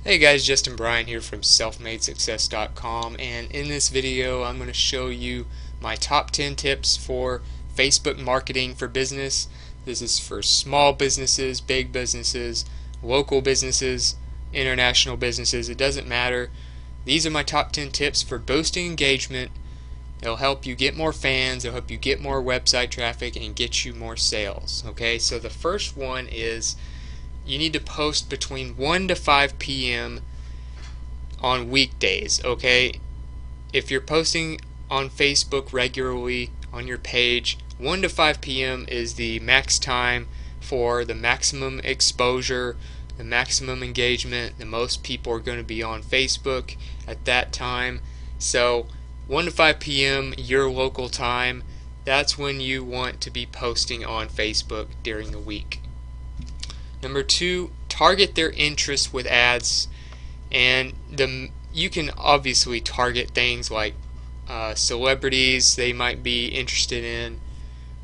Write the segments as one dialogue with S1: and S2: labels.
S1: Hey guys, Justin Bryant here from selfmadesuccess.com, and in this video I'm going to show you my top 10 tips for Facebook marketing for business. This is for small businesses, big businesses, local businesses, international businesses. It doesn't matter. These are my top 10 tips for boosting engagement. It'll help you get more fans, it'll help you get more website traffic, and get you more sales. Okay, so the first one is you need to post between 1 to 5 p.m. on weekdays, okay? If you're posting on Facebook regularly on your page, 1 to 5 p.m. is the max time for the maximum exposure, the maximum engagement. The most people are going to be on Facebook at that time. So 1 to 5 p.m. your local time, that's when you want to be posting on Facebook during the week. Number 2, target their interests with ads, and you can obviously target things like celebrities they might be interested in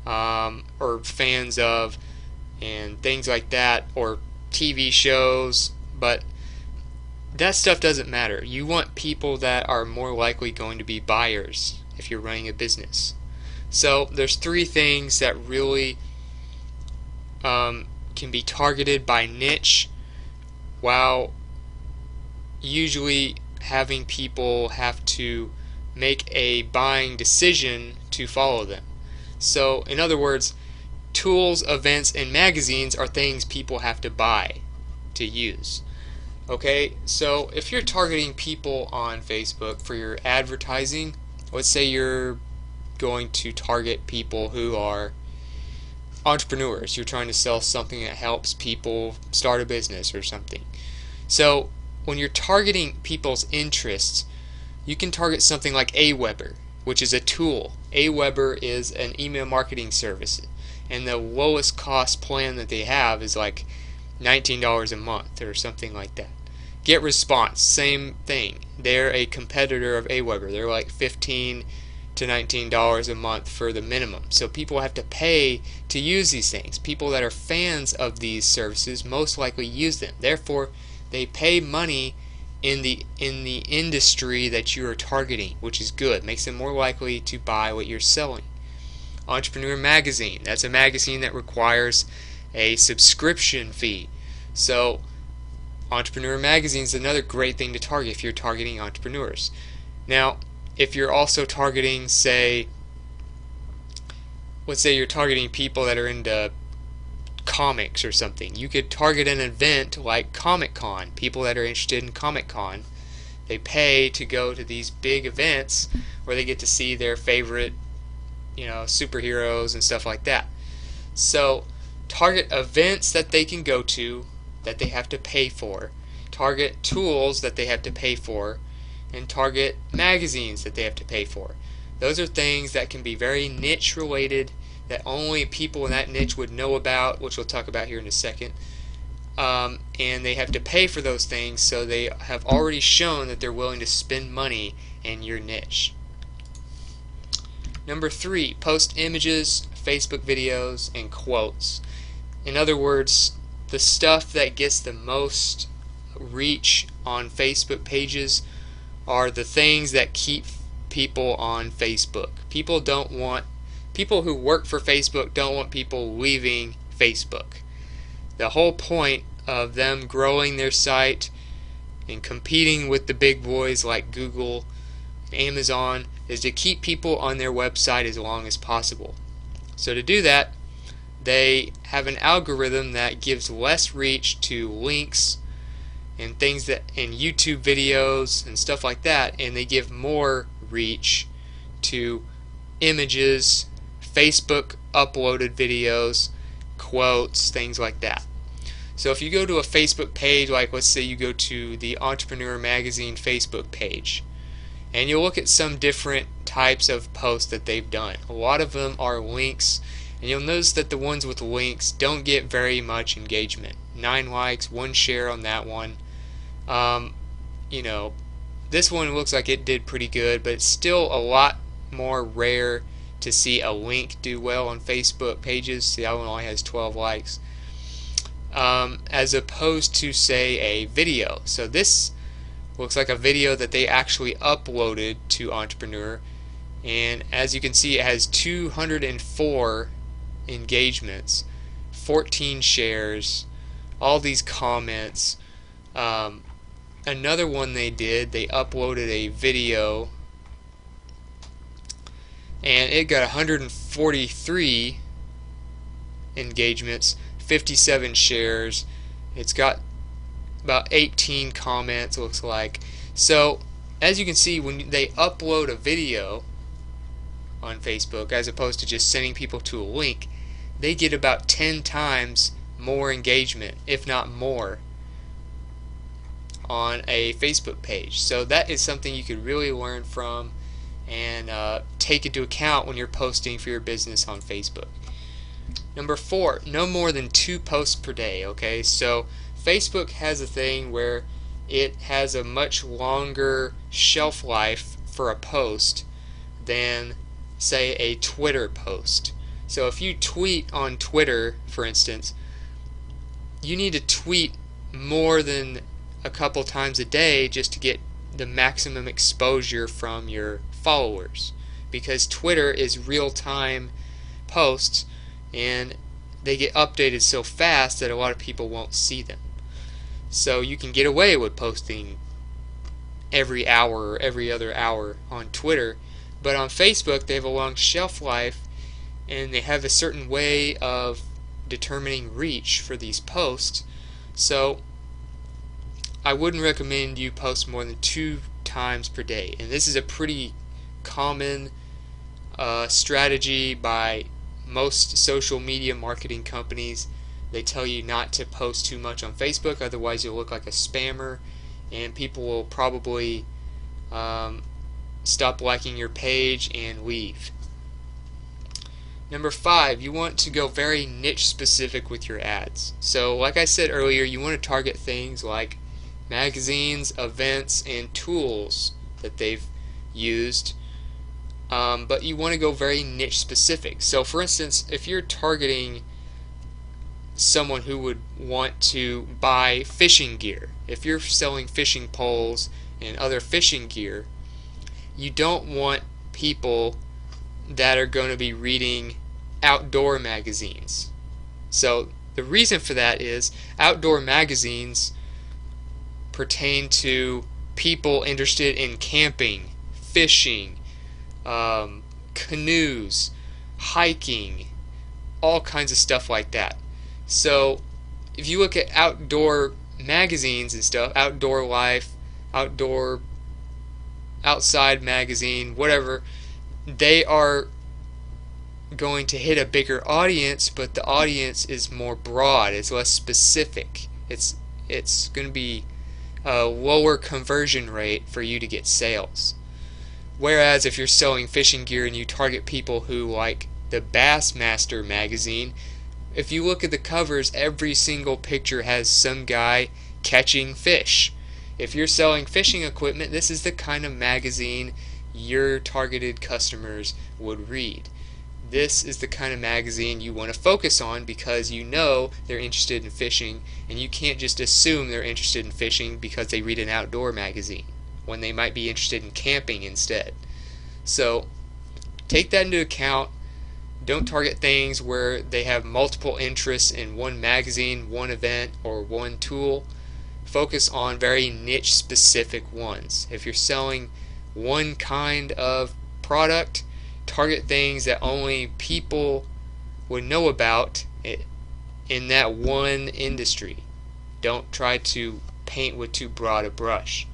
S1: or fans of, and things like that, or TV shows, but that stuff doesn't matter. You want people that are more likely going to be buyers if you're running a business. So there's 3 things that really can be targeted by niche, while usually having people have to make a buying decision to follow them. So in other words, tools, events, and magazines are things people have to buy to use. Okay, so if you're targeting people on Facebook for your advertising, let's say you're going to target people who are entrepreneurs. You're trying to sell something that helps people start a business or something. So when you're targeting people's interests, you can target something like Aweber, which is a tool. Aweber is an email marketing service, and the lowest cost plan that they have is like $19 a month or something like that. Get Response, same thing. They're a competitor of Aweber. They're like $15 to $19 a month for the minimum. So people have to pay to use these things. People that are fans of these services most likely use them. Therefore, they pay money in the industry that you are targeting, which is good. Makes them more likely to buy what you're selling. Entrepreneur Magazine, that's a magazine that requires a subscription fee. So Entrepreneur Magazine is another great thing to target if you're targeting entrepreneurs. Now, if you're also targeting, let's say you're targeting people that are into comics or something, you could target an event like Comic Con. People that are interested in Comic Con, they pay to go to these big events where they get to see their favorite, superheroes and stuff like that. So target events that they can go to that they have to pay for, target tools that they have to pay for, and target magazines that they have to pay for. Those are things that can be very niche related, that only people in that niche would know about, which we'll talk about here in a second. And they have to pay for those things, so they have already shown that they're willing to spend money in your niche. Number 3, post images, Facebook videos, and quotes. In other words, the stuff that gets the most reach on Facebook pages are the things that keep people on Facebook. People who work for Facebook don't want people leaving Facebook. The whole point of them growing their site and competing with the big boys like Google, Amazon, is to keep people on their website as long as possible. So to do that, they have an algorithm that gives less reach to links and things that in YouTube videos and stuff like that, and they give more reach to images, Facebook uploaded videos, quotes, things like that. So if you go to a Facebook page, like let's say you go to the Entrepreneur Magazine Facebook page, and you'll look at some different types of posts that they've done. A lot of them are links, and you'll notice that the ones with links don't get very much engagement. 9 likes, 1 share on that one. This one looks like it did pretty good, but it's still a lot more rare to see a link do well on Facebook pages. See, that one only has 12 likes. as opposed to, say, a video. So this looks like a video that they actually uploaded to Entrepreneur, and as you can see, it has 204 engagements, 14 shares, all these comments. Another one they uploaded a video, and it got 143 engagements, 57 shares. It's got about 18 comments, looks like. So as you can see, when they upload a video on Facebook as opposed to just sending people to a link, they get about 10 times more engagement, if not more, on a Facebook page. So that is something you could really learn from and take into account when you're posting for your business on Facebook. Number 4, no more than 2 posts per day. Okay, so Facebook has a thing where it has a much longer shelf life for a post than, say, a Twitter post. So if you tweet on Twitter, for instance, you need to tweet more than a couple times a day just to get the maximum exposure from your followers, because Twitter is real-time posts and they get updated so fast that a lot of people won't see them. So you can get away with posting every hour or every other hour on Twitter, but on Facebook they have a long shelf life and they have a certain way of determining reach for these posts. So I wouldn't recommend you post more than 2 times per day, and this is a pretty common strategy by most social media marketing companies. They tell you not to post too much on Facebook, otherwise you'll look like a spammer and people will probably stop liking your page and leave. Number 5, you want to go very niche specific with your ads. So like I said earlier, you want to target things like magazines, events, and tools that they've used, but you want to go very niche specific. So for instance, if you're targeting someone who would want to buy fishing gear, if you're selling fishing poles and other fishing gear, you don't want people that are going to be reading outdoor magazines. So the reason for that is outdoor magazines pertain to people interested in camping, fishing, canoes, hiking, all kinds of stuff like that. So if you look at outdoor magazines and stuff, Outdoor Life, Outside Magazine, whatever, they are going to hit a bigger audience, but the audience is more broad, it's less specific. It's going to be a lower conversion rate for you to get sales. Whereas if you're selling fishing gear and you target people who like the Bassmaster magazine, if you look at the covers, every single picture has some guy catching fish. If you're selling fishing equipment, this is the kind of magazine your targeted customers would read. This is the kind of magazine you want to focus on because you know they're interested in fishing, and you can't just assume they're interested in fishing because they read an outdoor magazine when they might be interested in camping instead. So take that into account. Don't target things where they have multiple interests in one magazine, one event, or one tool. Focus on very niche specific ones. If you're selling one kind of product, target things that only people would know about in that one industry. Don't try to paint with too broad a brush.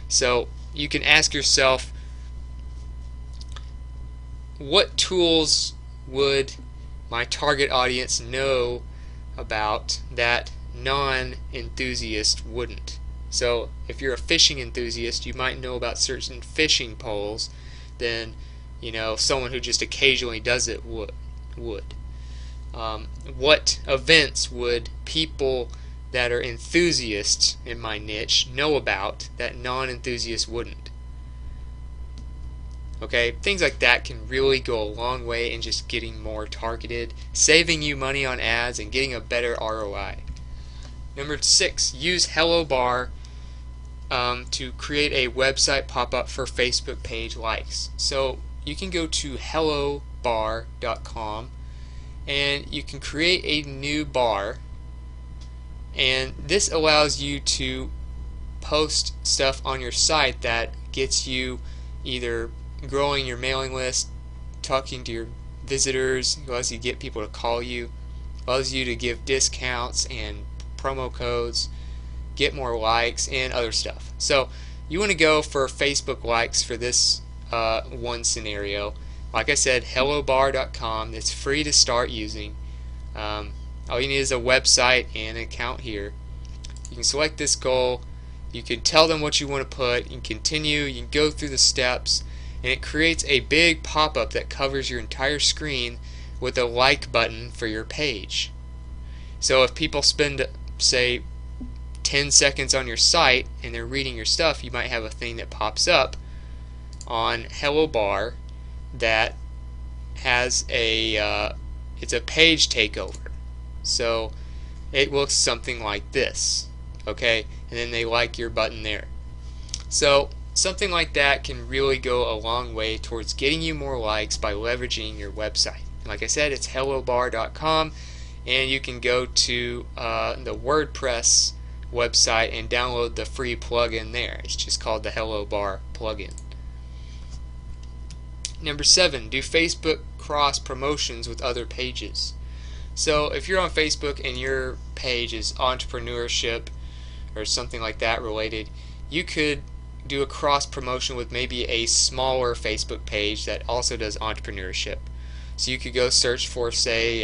S1: So you can ask yourself, what tools would my target audience know about that non-enthusiast wouldn't? So if you're a fishing enthusiast, you might know about certain fishing poles than someone who just occasionally does it would. What events would people that are enthusiasts in my niche know about that non-enthusiasts wouldn't? Okay, things like that can really go a long way in just getting more targeted, saving you money on ads, and getting a better ROI. Number 6, use Hello Bar to create a website pop-up for Facebook page likes. So you can go to hellobar.com and you can create a new bar, and this allows you to post stuff on your site that gets you either growing your mailing list, talking to your visitors, allows you to get people to call you, allows you to give discounts and promo codes, get more likes, and other stuff. So you want to go for Facebook likes for this one scenario. Like I said, hellobar.com. It's free to start using. All you need is a website and an account here. You can select this goal. You can tell them what you want to put. You can continue. You can go through the steps, and it creates a big pop-up that covers your entire screen with a like button for your page. So if people spend, say, 10 seconds on your site and they're reading your stuff, you might have a thing that pops up on Hello Bar that has it's a page takeover. So it looks something like this, okay? And then they like your button there. So something like that can really go a long way towards getting you more likes by leveraging your website. Like I said, it's hellobar.com, and you can go to the WordPress website and download the free plugin there. It's just called the Hello Bar plugin. Number 7, do Facebook cross promotions with other pages. So if you're on Facebook and your page is entrepreneurship or something like that related, you could do a cross promotion with maybe a smaller Facebook page that also does entrepreneurship. So you could go search for, say,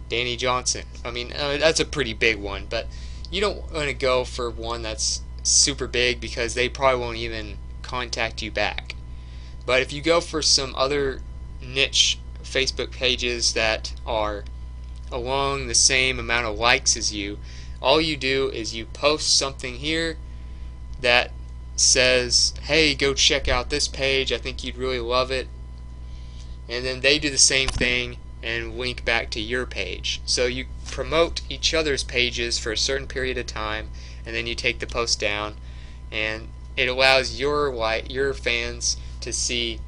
S1: Danny Johnson. I mean, that's a pretty big one, but you don't want to go for one that's super big because they probably won't even contact you back. But if you go for some other niche Facebook pages that are along the same amount of likes as you, all you do is you post something here that says, hey, go check out this page, I think you'd really love it, and then they do the same thing and link back to your page. So you promote each other's pages for a certain period of time, and then you take the post down, and it allows your fans to see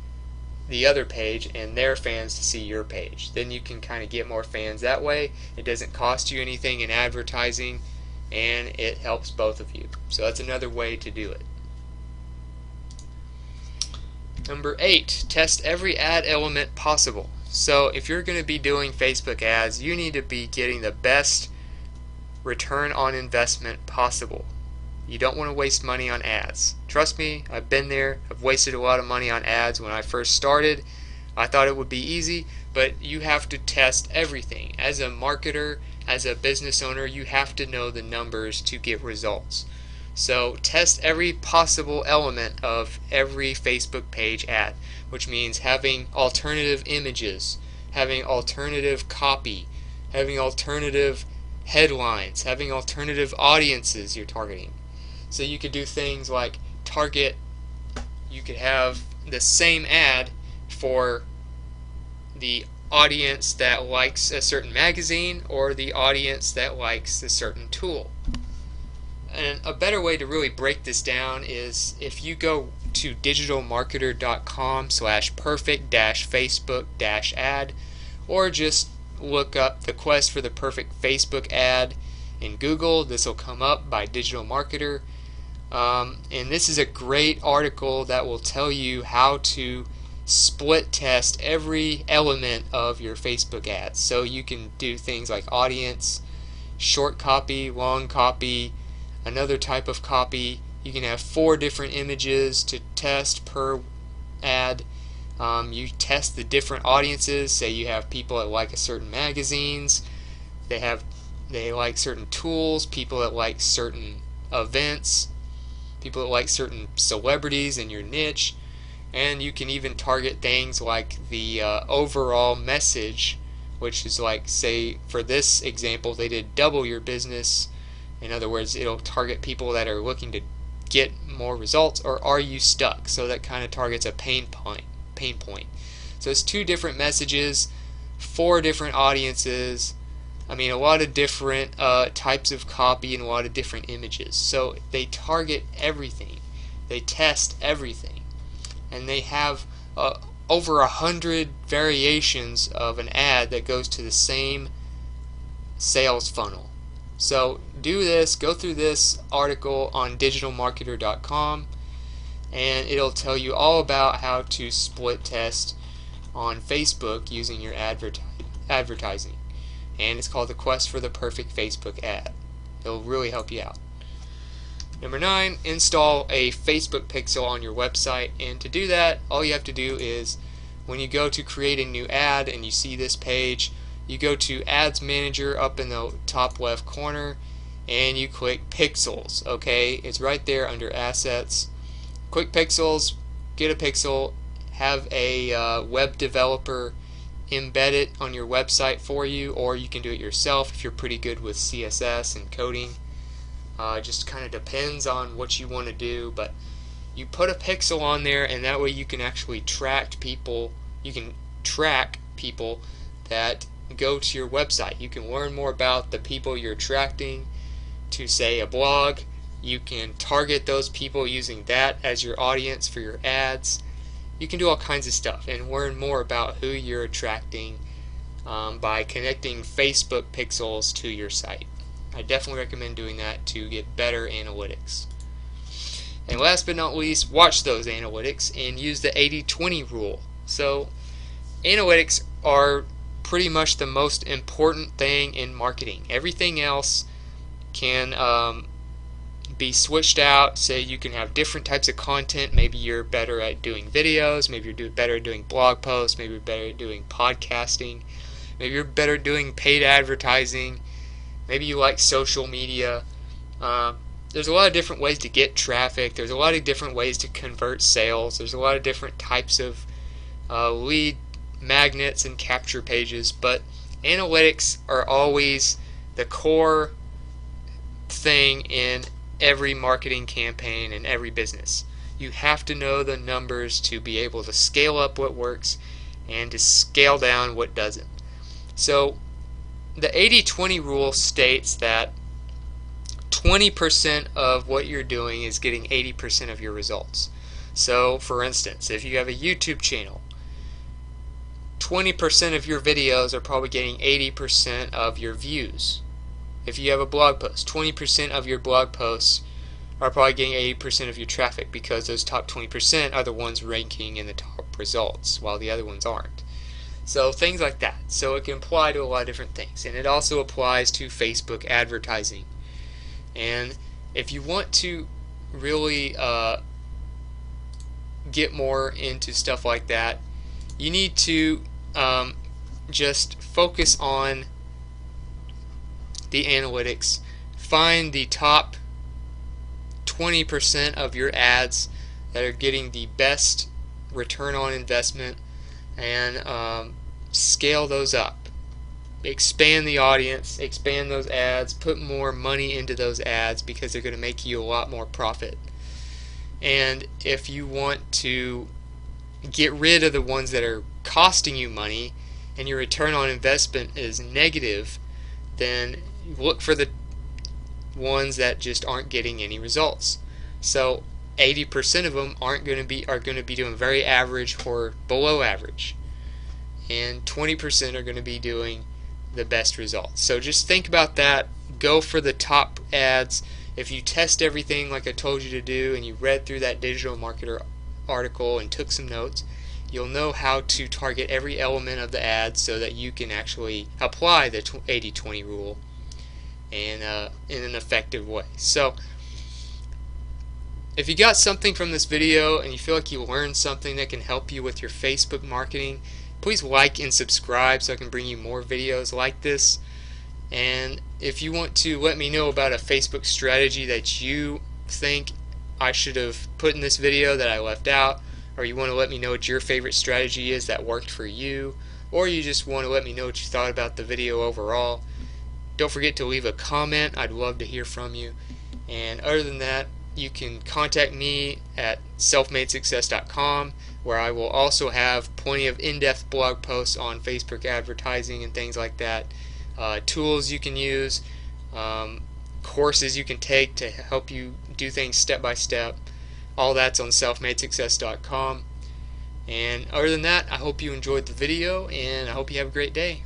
S1: the other page and their fans to see your page. Then you can kind of get more fans that way. It doesn't cost you anything in advertising, and it helps both of you. So that's another way to do it. Number 8, test every ad element possible. So if you're going to be doing Facebook ads, you need to be getting the best return on investment possible. You don't want to waste money on ads. Trust me, I've been there. I've wasted a lot of money on ads when I first started. I thought it would be easy, but you have to test everything. As a marketer, as a business owner, you have to know the numbers to get results. So test every possible element of every Facebook page ad, which means having alternative images, having alternative copy, having alternative headlines, having alternative audiences you're targeting. So you could do things like you could have the same ad for the audience that likes a certain magazine or the audience that likes a certain tool. And a better way to really break this down is if you go to digitalmarketer.com/perfect-facebook-ad, or just look up the quest for the perfect Facebook ad in Google. This will come up by Digital Marketer. And this is a great article that will tell you how to split test every element of your Facebook ads. So you can do things like audience, short copy, long copy, another type of copy. You can have 4 different images to test per ad. You test the different audiences. Say you have people that like a certain magazines, they like certain tools, people that like certain events, people that like certain celebrities in your niche, and you can even target things like the overall message, which is like, say for this example, they did double your business. In other words, it'll target people that are looking to get more results, or are you stuck? So that kind of targets a pain point. So it's 2 different messages, 4 different audiences, I mean, a lot of different types of copy and a lot of different images. So they target everything. They test everything. And they have over 100 variations of an ad that goes to the same sales funnel. So do this, go through this article on digitalmarketer.com, and it'll tell you all about how to split test on Facebook using your advertising. And it's called the Quest for the Perfect Facebook Ad. It'll really help you out. Number 9, install a Facebook pixel on your website. And to do that, all you have to do is, when you go to create a new ad and you see this page, you go to Ads Manager up in the top left corner and you click Pixels. Okay, it's right there under Assets. Click Pixels, get a pixel, have a web developer embed it on your website for you, or you can do it yourself if you're pretty good with CSS and coding. It just kind of depends on what you want to do, but you put a pixel on there, and that way you can actually track people. You can track people that go to your website. You can learn more about the people you're attracting to, say, a blog. You can target those people using that as your audience for your ads. You can do all kinds of stuff and learn more about who you're attracting by connecting Facebook pixels to your site. I definitely recommend doing that to get better analytics. And last but not least, watch those analytics and use the 80-20 rule. So analytics are pretty much the most important thing in marketing. Everything else can be switched out. Say you can have different types of content. Maybe you're better at doing videos, maybe you're better at doing blog posts, maybe you're better at doing podcasting, maybe you're better at doing paid advertising, maybe you like social media. There's a lot of different ways to get traffic. There's a lot of different ways to convert sales. There's a lot of different types of lead magnets and capture pages, but analytics are always the core thing in every marketing campaign and every business. You have to know the numbers to be able to scale up what works and to scale down what doesn't. So the 80-20 rule states that 20% of what you're doing is getting 80% of your results. So for instance, if you have a YouTube channel, 20% of your videos are probably getting 80% of your views. If you have a blog post, 20% of your blog posts are probably getting 80% of your traffic, because those top 20% are the ones ranking in the top results, while the other ones aren't. So things like that. So it can apply to a lot of different things. And it also applies to Facebook advertising. And if you want to really get more into stuff like that, you need to just focus on the analytics. Find the top 20% of your ads that are getting the best return on investment, and scale those up. Expand the audience, expand those ads, put more money into those ads, because they're going to make you a lot more profit. And if you want to get rid of the ones that are costing you money and your return on investment is negative, then look for the ones that just aren't getting any results. So 80% of them are going to be doing very average or below average, and 20% are going to be doing the best results. So just think about that. Go for the top ads. If you test everything like I told you to do, and you read through that Digital Marketer article and took some notes, you'll know how to target every element of the ad so that you can actually apply the 80-20 rule and in an effective way. So if you got something from this video and you feel like you learned something that can help you with your Facebook marketing, please like and subscribe so I can bring you more videos like this. And if you want to let me know about a Facebook strategy that you think I should have put in this video that I left out, or you want to let me know what your favorite strategy is that worked for you, or you just want to let me know what you thought about the video overall, don't forget to leave a comment. I'd love to hear from you. And other than that, you can contact me at selfmadesuccess.com, where I will also have plenty of in-depth blog posts on Facebook advertising and things like that. tools you can use, courses you can take to help you do things step by step. All that's on selfmadesuccess.com. And other than that, I hope you enjoyed the video, and I hope you have a great day.